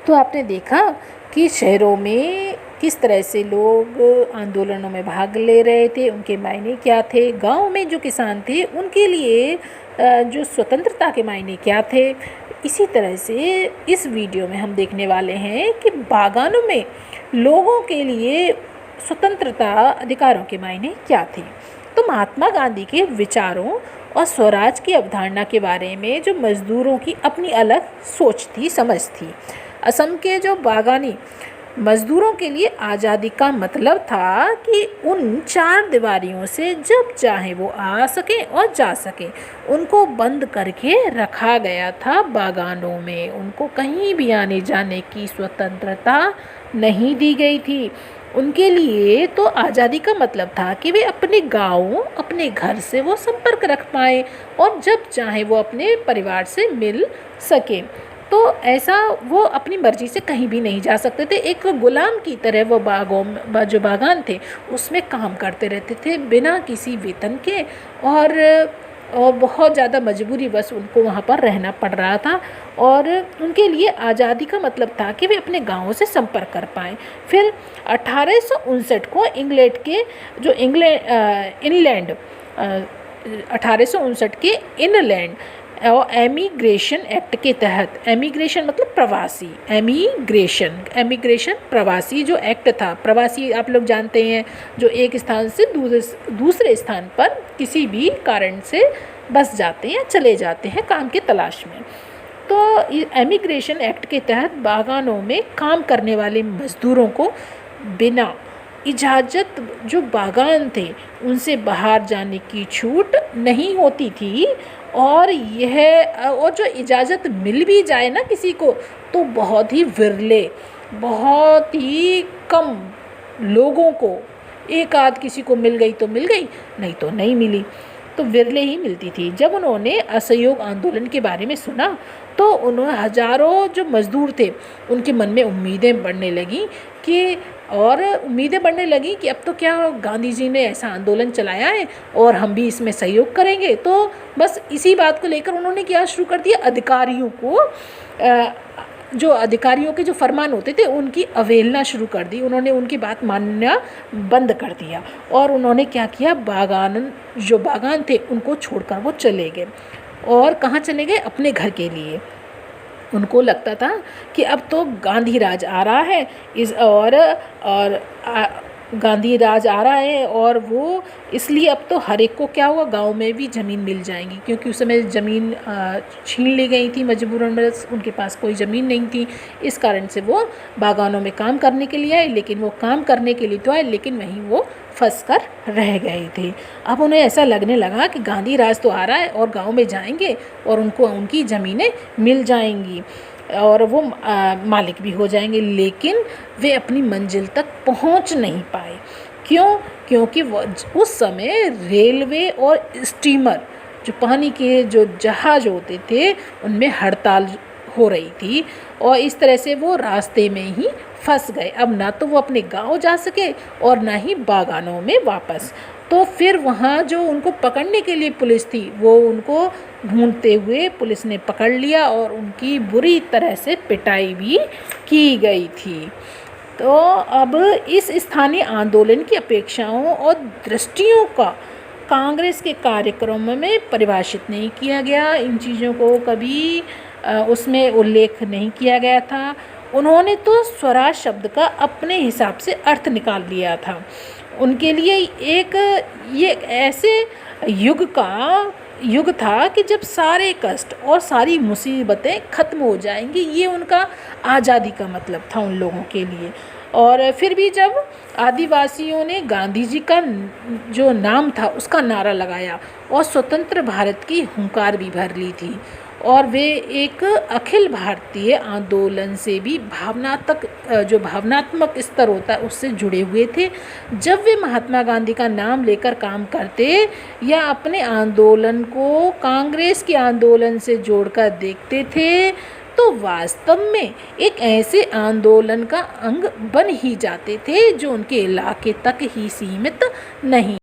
तो आपने देखा कि शहरों में किस तरह से लोग आंदोलनों में भाग ले रहे थे, उनके मायने क्या थे। गांव में जो किसान थे उनके लिए जो स्वतंत्रता के मायने क्या थे। इसी तरह से इस वीडियो में हम देखने वाले हैं कि बागानों में लोगों के लिए स्वतंत्रता अधिकारों के मायने क्या थे। तो महात्मा गांधी के विचारों और स्वराज की अवधारणा के बारे में जो मजदूरों की अपनी अलग सोच थी, समझ थी। असम के जो बागानी मजदूरों के लिए आज़ादी का मतलब था कि उन चार दीवारियों से जब चाहे वो आ सकें और जा सकें। उनको बंद करके रखा गया था बागानों में, उनको कहीं भी आने जाने की स्वतंत्रता नहीं दी गई थी। उनके लिए तो आज़ादी का मतलब था कि वे अपने गाँव, अपने घर से वो संपर्क रख पाएँ और जब चाहे वो अपने परिवार से मिल सकें। तो ऐसा वो अपनी मर्ज़ी से कहीं भी नहीं जा सकते थे। एक गुलाम की तरह वो जो बागान थे उसमें काम करते रहते थे बिना किसी वेतन के, और बहुत ज़्यादा मजबूरी बस उनको वहाँ पर रहना पड़ रहा था। और उनके लिए आज़ादी का मतलब था कि वे अपने गाँव से संपर्क कर पाएँ। फिर 1859 को इंग्लैंड के जो इनलैंड 1859 के इनलैंड और एमिग्रेशन एक्ट के तहत, एमिग्रेशन मतलब प्रवासी, एमिग्रेशन प्रवासी जो एक्ट था, प्रवासी आप लोग जानते हैं जो एक स्थान से दूसरे स्थान पर किसी भी कारण से बस जाते हैं, चले जाते हैं काम की तलाश में। तो एमिग्रेशन एक्ट के तहत बागानों में काम करने वाले मजदूरों को बिना इजाज़त जो बागान थे उनसे बाहर जाने की छूट नहीं होती थी। और जो इजाज़त मिल भी जाए ना किसी को तो बहुत ही विरले, बहुत ही कम लोगों को, एक आध किसी को मिल गई तो मिल गई, नहीं तो नहीं मिली, तो विरले ही मिलती थी। जब उन्होंने असहयोग आंदोलन के बारे में सुना तो उन्होंने हजारों जो मजदूर थे उनके मन में उम्मीदें बढ़ने लगी कि अब तो क्या गांधी जी ने ऐसा आंदोलन चलाया है और हम भी इसमें सहयोग करेंगे। तो बस इसी बात को लेकर उन्होंने क्या शुरू कर दिया, अधिकारियों के जो फरमान होते थे उनकी अवहेलना शुरू कर दी। उन्होंने उनकी बात मानना बंद कर दिया और उन्होंने क्या किया, जो बागान थे उनको छोड़कर वो चले गए। और कहाँ चले गए, अपने घर के लिए। उनको लगता था कि अब तो गांधी राज आ रहा है गांधी राज आ रहा है और वो इसलिए अब तो हर एक को क्या हुआ, गांव में भी ज़मीन मिल जाएंगी, क्योंकि उस समय ज़मीन छीन ली गई थी मजबूरन, उनके पास कोई ज़मीन नहीं थी। इस कारण से वो बागानों में काम करने के लिए आए, लेकिन वो काम करने के लिए तो आए लेकिन वहीं वो फंस कर रह गए थे। अब उन्हें ऐसा लगने लगा कि गांधी राज तो आ रहा है और गाँव में जाएंगे और उनको उनकी ज़मीनें मिल जाएंगी और वो मालिक भी हो जाएंगे, लेकिन वे अपनी मंजिल तक पहुंच नहीं पाए। क्यों? क्योंकि उस समय रेलवे और स्टीमर, जो पानी के जो जहाज होते थे, उनमें हड़ताल हो रही थी और इस तरह से वो रास्ते में ही फंस गए। अब ना तो वो अपने गांव जा सके और ना ही बागानों में वापस। तो फिर वहाँ जो उनको पकड़ने के लिए पुलिस थी वो उनको ढूंढते हुए पुलिस ने पकड़ लिया और उनकी बुरी तरह से पिटाई भी की गई थी। तो अब इस स्थानीय आंदोलन की अपेक्षाओं और दृष्टियों का कांग्रेस के कार्यक्रमों में परिभाषित नहीं किया गया। इन चीज़ों को कभी उसमें उल्लेख नहीं किया गया था। उन्होंने तो स्वराज शब्द का अपने हिसाब से अर्थ निकाल लिया था। उनके लिए ये ऐसे युग था कि जब सारे कष्ट और सारी मुसीबतें ख़त्म हो जाएंगी, ये उनका आज़ादी का मतलब था उन लोगों के लिए। और फिर भी जब आदिवासियों ने गांधी जी का जो नाम था उसका नारा लगाया और स्वतंत्र भारत की हुंकार भी भर ली थी, और वे एक अखिल भारतीय आंदोलन से भी भावनात्मक स्तर होता है उससे जुड़े हुए थे। जब वे महात्मा गांधी का नाम लेकर काम करते या अपने आंदोलन को कांग्रेस के आंदोलन से जोड़कर देखते थे तो वास्तव में एक ऐसे आंदोलन का अंग बन ही जाते थे जो उनके इलाके तक ही सीमित नहीं